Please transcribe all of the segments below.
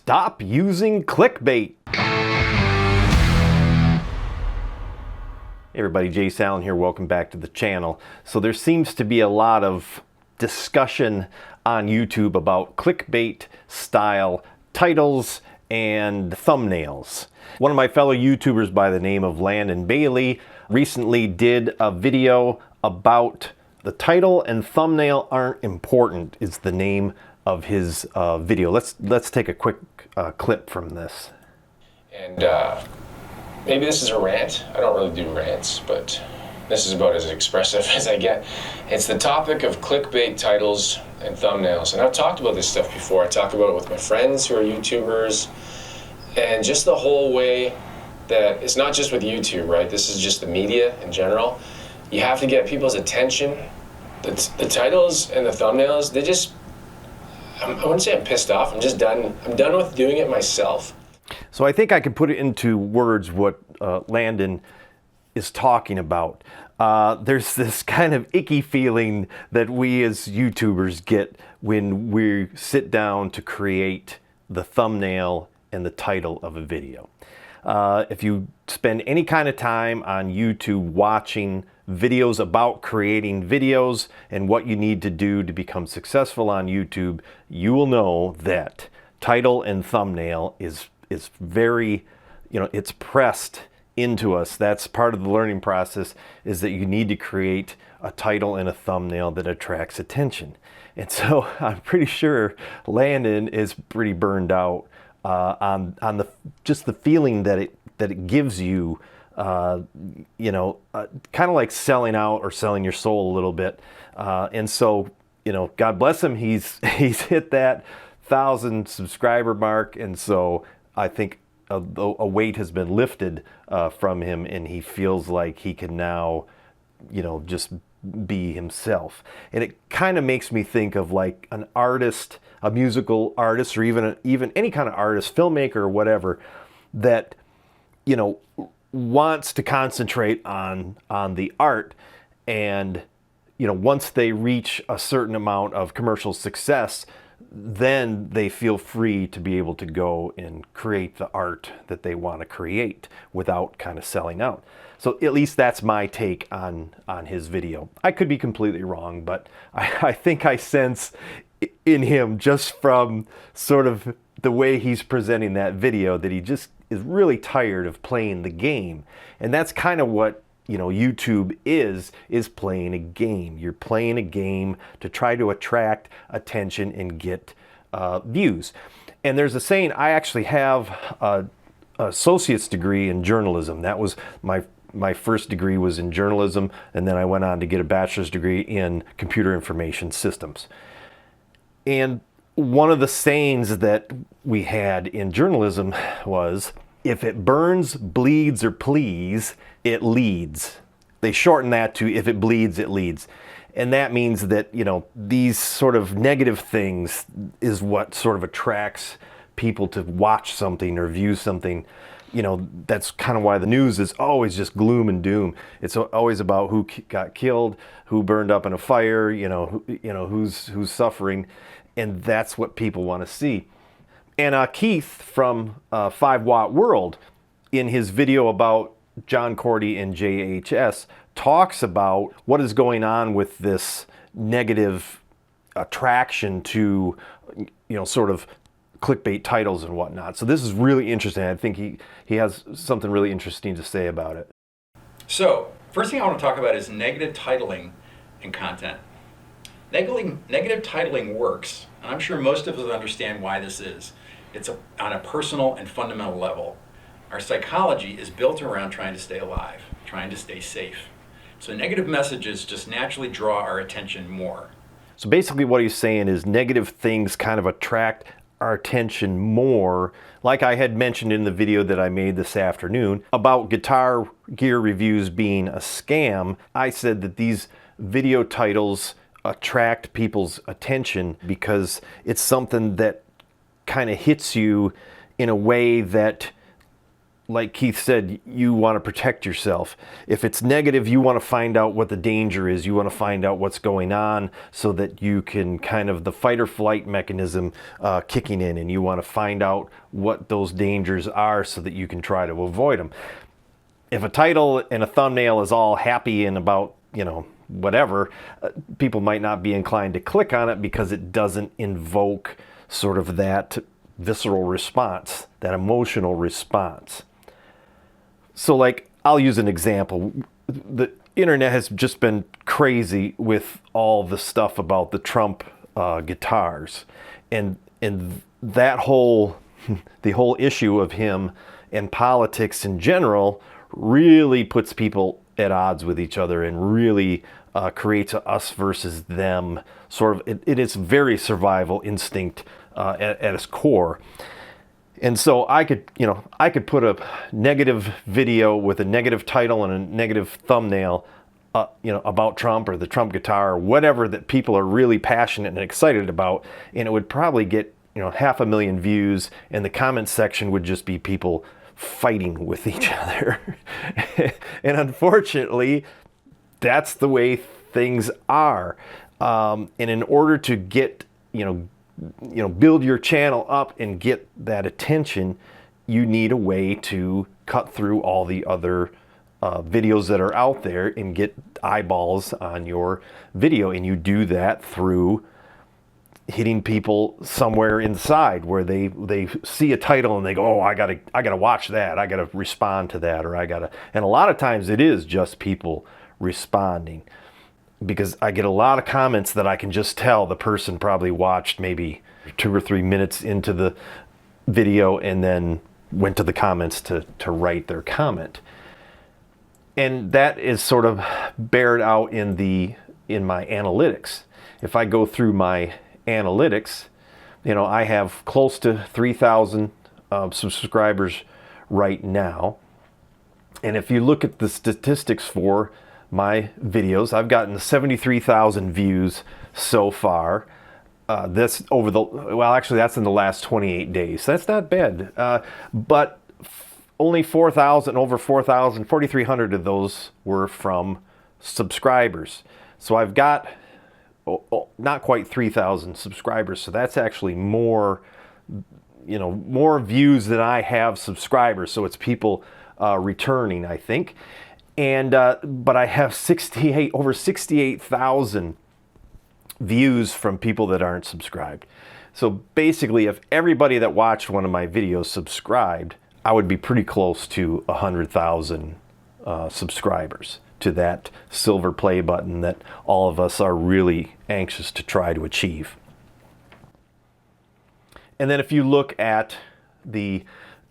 Stop using clickbait. Hey everybody, Jay Salen here. Welcome back to the channel. So there seems to be a lot of discussion on YouTube about clickbait style titles and thumbnails. One of my fellow YouTubers by the name of Landon Bailey recently did a video about the title and thumbnail aren't important is the name of his video. Let's take a quick clip from this. And maybe this is a rant. I don't really do rants, but this is about as expressive as I get. It's the topic of clickbait titles and thumbnails. And I've talked about this stuff before. I talk about it with my friends who are YouTubers, and just the whole way that it's not just with YouTube, right? This is just the media in general. You have to get people's attention. The titles and the thumbnails, they just, I wouldn't say I'm pissed off. I'm just done. I'm done with doing it myself. So I think I can put it into words what Landon is talking about. There's this kind of icky feeling that we as YouTubers get when we sit down to create the thumbnail and the title of a video. If you spend any kind of time on YouTube watching videos about creating videos and what you need to do to become successful on YouTube, you will know that title and thumbnail is very, it's pressed into us. That's part of the learning process, is that you need to create a title and a thumbnail that attracts attention. And so I'm pretty sure Landon is pretty burned out on just the feeling that it gives you, kind of like selling out or selling your soul a little bit. And so, God bless him, he's hit that 1,000 subscriber mark, and so I think a weight has been lifted from him, and he feels like he can now, just be himself. And it kind of makes me think of like an artist, a musical artist, or even any kind of artist, filmmaker or whatever, that wants to concentrate on the art, and once they reach a certain amount of commercial success, then they feel free to be able to go and create the art that they want to create without kind of selling out. So at least that's my take on his video. I could be completely wrong, but I think I sense in him, just from sort of the way he's presenting that video, that he just is really tired of playing the game. And that's kind of what YouTube is playing a game. You're playing a game to try to attract attention and get views. And there's a saying, I actually have an associate's degree in journalism. That was my first degree was in journalism, and then I went on to get a bachelor's degree in computer information systems. And one of the sayings that we had in journalism was, if it burns, bleeds, or please, it leads. They shorten that to, if it bleeds, it leads. And that means that, these sort of negative things is what sort of attracts people to watch something or view something. That's kind of why the news is always just gloom and doom. It's always about who got killed, who burned up in a fire, who's suffering. And that's what people want to see. And Keith from 5 Watt World, in his video about John Cordy and JHS, talks about what is going on with this negative attraction to, sort of clickbait titles and whatnot. So this is really interesting. I think he has something really interesting to say about it. So, first thing I want to talk about is negative titling and content. Negative titling works, and I'm sure most of us understand why this is. It's on a personal and fundamental level. Our psychology is built around trying to stay alive, trying to stay safe. So negative messages just naturally draw our attention more. So basically what he's saying is negative things kind of attract our attention more. Like I had mentioned in the video that I made this afternoon about guitar gear reviews being a scam, I said that these video titles attract people's attention because it's something that kind of hits you in a way that like Keith said, you want to protect yourself. If it's negative, you want to find out what the danger is. You want to find out what's going on so that you can kind of the fight or flight mechanism kicking in, and you want to find out what those dangers are so that you can try to avoid them. If a title and a thumbnail is all happy and about, whatever, people might not be inclined to click on it because it doesn't invoke sort of that visceral response, that emotional response. So like, I'll use an example. The internet has just been crazy with all the stuff about the Trump guitars, and that whole the whole issue of him and politics in general really puts people at odds with each other and really creates a us versus them sort of. It is very survival instinct at its core. And so I could put a negative video with a negative title and a negative thumbnail, about Trump or the Trump guitar or whatever that people are really passionate and excited about, and it would probably get 500,000 views, and the comment section would just be people fighting with each other. And unfortunately, that's the way things are. And in order to get build your channel up and get that attention, you need a way to cut through all the other videos that are out there and get eyeballs on your video. And you do that through hitting people somewhere inside where they see a title and they go, oh, I gotta watch that, I gotta respond to that, and a lot of times it is just people responding, because I get a lot of comments that I can just tell the person probably watched maybe 2 or 3 minutes into the video and then went to the comments to write their comment. And that is sort of bared out in my analytics. If I go through my analytics, I have close to 3,000 subscribers right now. And if you look at the statistics for my videos, I've gotten 73,000 views so far. That's in the last 28 days. That's not bad. But only 4,300 of those were from subscribers. So I've got not quite 3,000 subscribers. So that's actually more views than I have subscribers. So it's people returning, I think. And but I have over 68,000 views from people that aren't subscribed. So basically, if everybody that watched one of my videos subscribed, I would be pretty close to 100,000 subscribers, to that silver play button that all of us are really anxious to try to achieve. And then if you look at the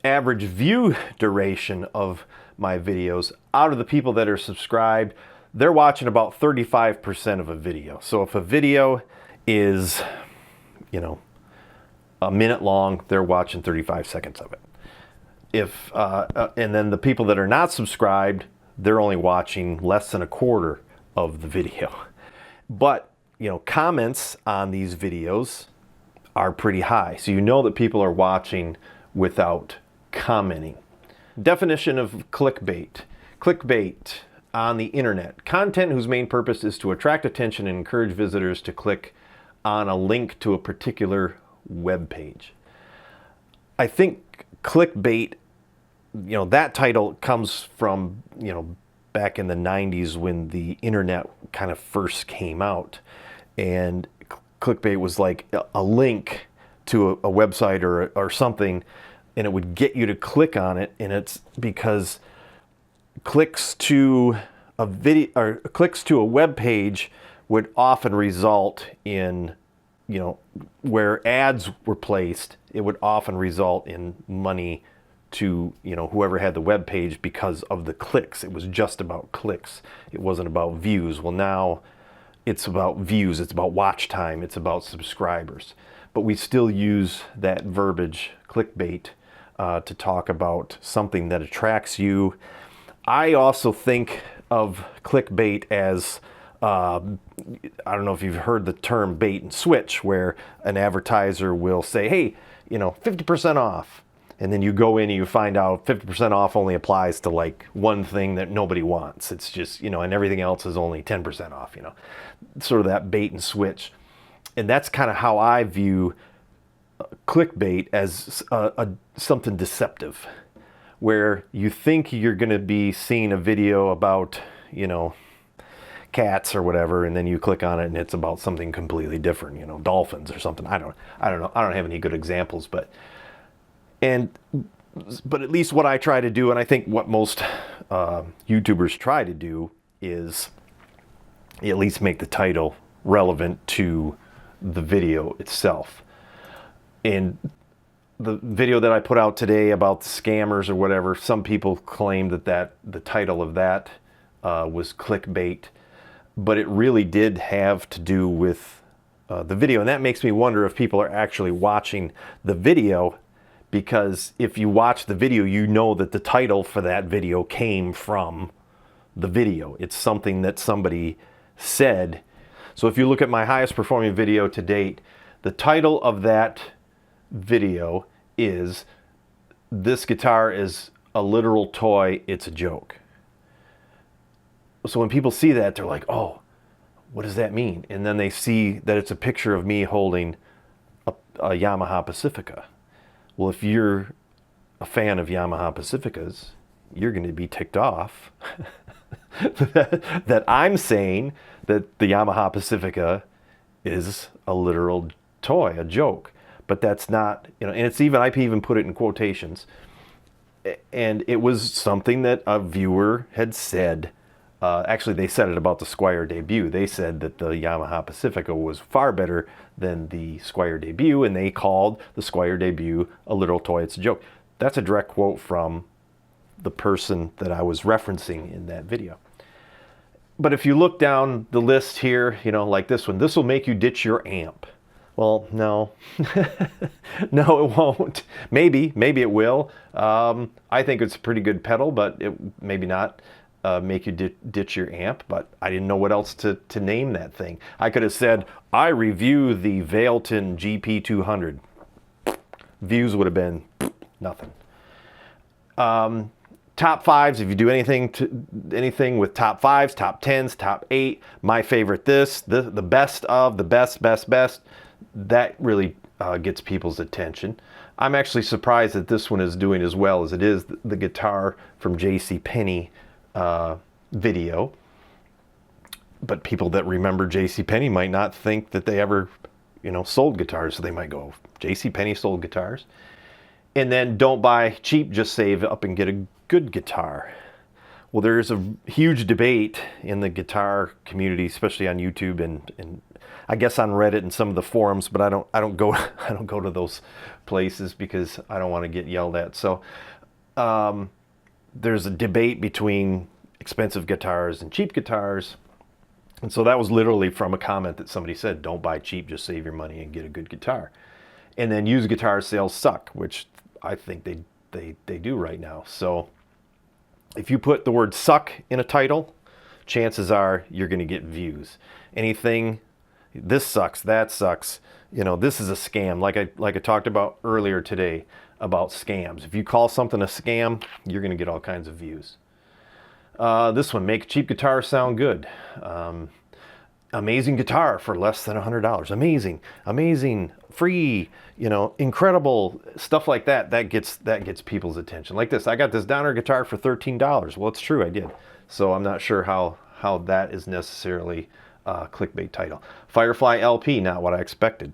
average view duration of my videos, out of the people that are subscribed, they're watching about 35% of a video. So if a video is, a minute long, they're watching 35 seconds of it. And then the people that are not subscribed, they're only watching less than a quarter of the video. But, comments on these videos are pretty high. So that people are watching without commenting. Definition of clickbait. Clickbait on the internet. Content whose main purpose is to attract attention and encourage visitors to click on a link to a particular web page. I think clickbait, that title comes from, back in the 90s when the internet kind of first came out. And clickbait was like a link to a website or something, and it would get you to click on it. And it's because clicks to a video or clicks to a web page would often result in, where ads were placed, it would often result in money to, whoever had the web page because of the clicks. It was just about clicks. It wasn't about views. Well, now it's about views. It's about watch time. It's about subscribers. But we still use that verbiage, clickbait, to talk about something that attracts you. I also think of clickbait as, I don't know if you've heard the term bait and switch, where an advertiser will say, hey, 50% off. And then you go in and you find out 50% off only applies to like one thing that nobody wants. It's just, you know, and everything else is only 10% off, you know, sort of that bait and switch. And that's kind of how I view clickbait, as something deceptive, where you think you're going to be seeing a video about, you know, cats or whatever, and then you click on it and it's about something completely different, you know, dolphins or something. I don't know. I don't have any good examples, but at least what I try to do, and I think what most YouTubers try to do, is at least make the title relevant to the video itself. And the video that I put out today about the scammers or whatever, some people claim that the title of that was clickbait, but it really did have to do with the video. And that makes me wonder if people are actually watching the video, because if you watch the video, you know that the title for that video came from the video. It's something that somebody said. So if you look at my highest performing video to date, the title of that video is "This guitar is a literal toy, it's a joke." So when people see that, they're like, oh, what does that mean? And then they see that it's a picture of me holding a Yamaha Pacifica. Well, if you're a fan of Yamaha Pacificas, you're going to be ticked off that I'm saying that the Yamaha Pacifica is a literal toy, a joke. But that's not, you know, and it's even, I even put it in quotations. And it was something that a viewer had said. Actually, they said it about the Squier Debut. They said that the Yamaha Pacifica was far better than the Squier Debut, and they called the Squier Debut a literal toy, it's a joke. That's a direct quote from the person that I was referencing in that video. But if you look down the list here, you know, like this one, this will make you ditch your amp. Well, no, no, it won't. Maybe it will. I think it's a pretty good pedal, but it maybe not make you ditch your amp. But I didn't know what else to name that thing. I could have said, I review the Vailton GP200. Views would have been nothing. Top fives, if you do anything with top fives, top tens, top 8, my favorite the best of, the best, that really gets people's attention. I'm actually surprised that this one is doing as well as it is the guitar from JCPenney video. But people that remember JCPenney might not think that they ever, you know, sold guitars. So they might go, JCPenney sold guitars. And then don't buy cheap, just save up and get a good guitar. Well, there's a huge debate in the guitar community, especially on YouTube and I guess on Reddit and some of the forums, but I don't go to those places because I don't want to get yelled at. So there's a debate between expensive guitars and cheap guitars. And so that was literally from a comment that somebody said, don't buy cheap, just save your money and get a good guitar. And then used guitar sales suck, which I think they do right now. So if you put the word suck in a title, chances are you're going to get views. Anything, this sucks, that sucks, you know, this is a scam, like I talked about earlier today about scams. If you call something a scam, you're going to get all kinds of views. This one, make cheap guitar sound good. Amazing guitar for less than $100. Amazing, free, you know, incredible, stuff like that. That gets people's attention. Like this, I got this Donner guitar for $13. Well, it's true, I did. So I'm not sure how that is necessarily a clickbait title. Firefly LP, not what I expected.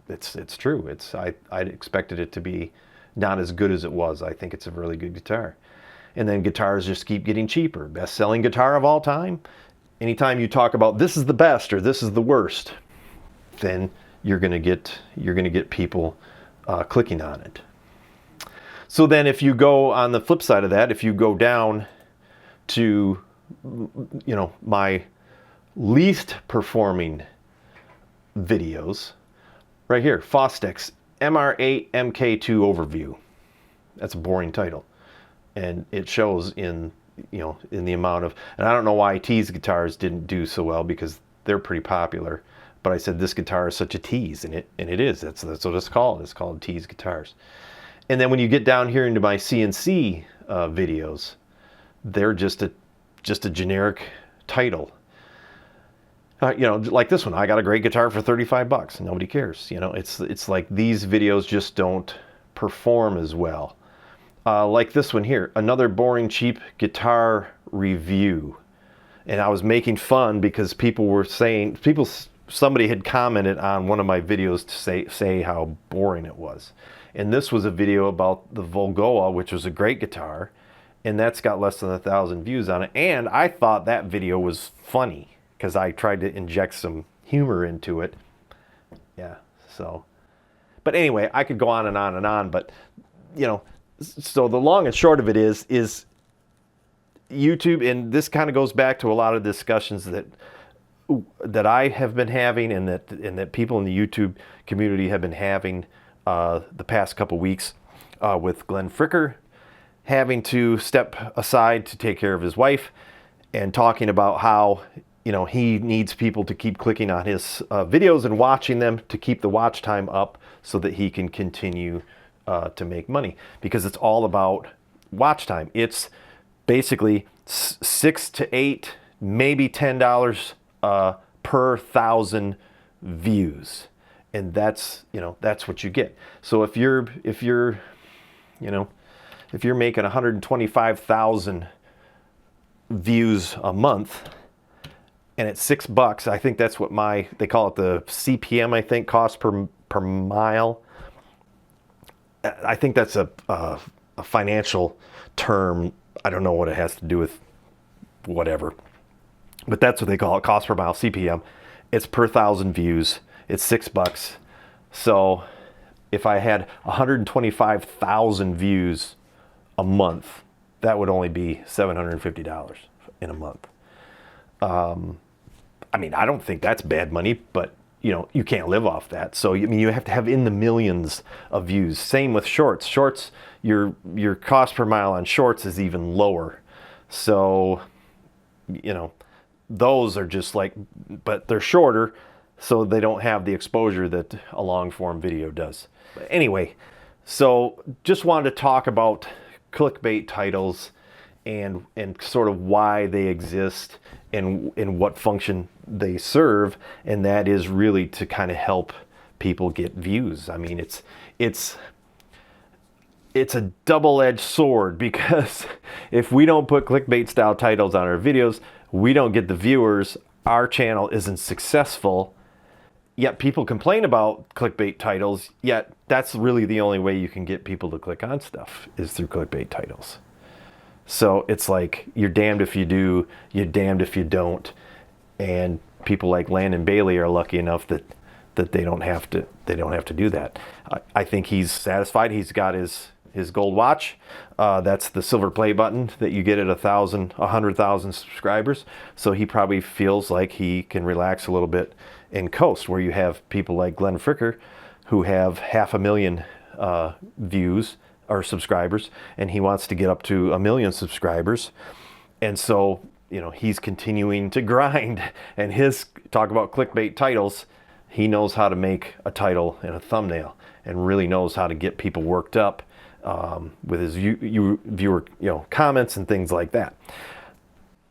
It's true. I expected it to be not as good as it was. I think it's a really good guitar. And then guitars just keep getting cheaper. Best-selling guitar of all time. Anytime you talk about this is the best or this is the worst, then you're gonna get people clicking on it. So then if you go on the flip side of that, if you go down to, you know, my least performing videos, right here, Fostex MR8 MK2 overview. That's a boring title. And it shows in the amount of, and I don't know why Tease guitars didn't do so well because they're pretty popular, but I said this guitar is such a tease, and it is. That's what it's called. It's called Tease guitars. And then when you get down here into my CNC videos, they're just a generic title. Like this one, I got a great guitar for $35. Nobody cares. It's like these videos just don't perform as well. Like this one here, another boring, cheap guitar review. And I was making fun because somebody had commented on one of my videos to say how boring it was. And this was a video about the Volgoa, which was a great guitar, and that's got less than 1,000 views on it. And I thought that video was funny because I tried to inject some humor into it. Yeah, so. But anyway, I could go on and on and on, but, so the long and short of it is YouTube, and this kind of goes back to a lot of discussions that I have been having and that people in the YouTube community have been having the past couple weeks with Glenn Fricker having to step aside to take care of his wife and talking about how he needs people to keep clicking on his videos and watching them to keep the watch time up so that he can continue to make money, because it's all about watch time. It's basically $6 to $8, maybe $10 per 1,000 views, and that's what you get. So if you're making 125,000 views a month, and it's $6, I think that's what they call it the CPM, I think, cost per mile. I think that's a financial term. I don't know what it has to do with whatever, but that's what they call it, cost per mile, CPM. It's per 1,000 views. It's $6. So if I had 125,000 views a month, that would only be $750 in a month. I don't think that's bad money, but you can't live off that. So you have to have in the millions of views. Same with shorts. Shorts, your cost per mile on shorts is even lower. So those are just but they're shorter, so they don't have the exposure that a long form video does. But anyway, so just wanted to talk about clickbait titles and sort of why they exist and what function they serve, and that is really to kind of help people get views. I mean, it's a double-edged sword, because if we don't put clickbait style titles on our videos, we don't get the viewers, our channel isn't successful. Yet people complain about clickbait titles, yet that's really the only way you can get people to click on stuff, is through clickbait titles. So it's like, you're damned if you do, you're damned if you don't. And people like Landon Bailey are lucky enough that they don't have to do that. I think he's satisfied. He's got his gold watch. That's the silver play button that you get at 100,000 subscribers. So he probably feels like he can relax a little bit and coast, where you have people like Glenn Fricker who have 500,000 views or subscribers, and he wants to get up to 1 million subscribers. And so, he's continuing to grind, and talk about clickbait titles. He knows how to make a title and a thumbnail, and really knows how to get people worked up with his viewer comments and things like that.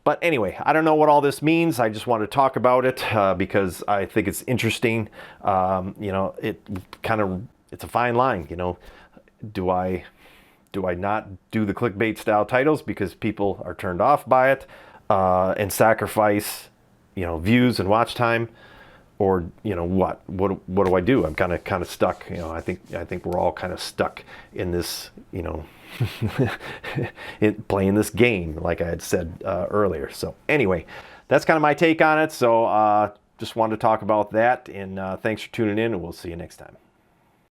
But anyway, I don't know what all this means. I just want to talk about it because I think it's interesting. It's a fine line. Do I not do the clickbait style titles because people are turned off by it and sacrifice views and watch time, or what do I do? I'm kind of stuck. I think we're all kind of stuck in this playing this game, like I had said earlier. So anyway, that's kind of my take on it. So just wanted to talk about that, and thanks for tuning in, and we'll see you next time.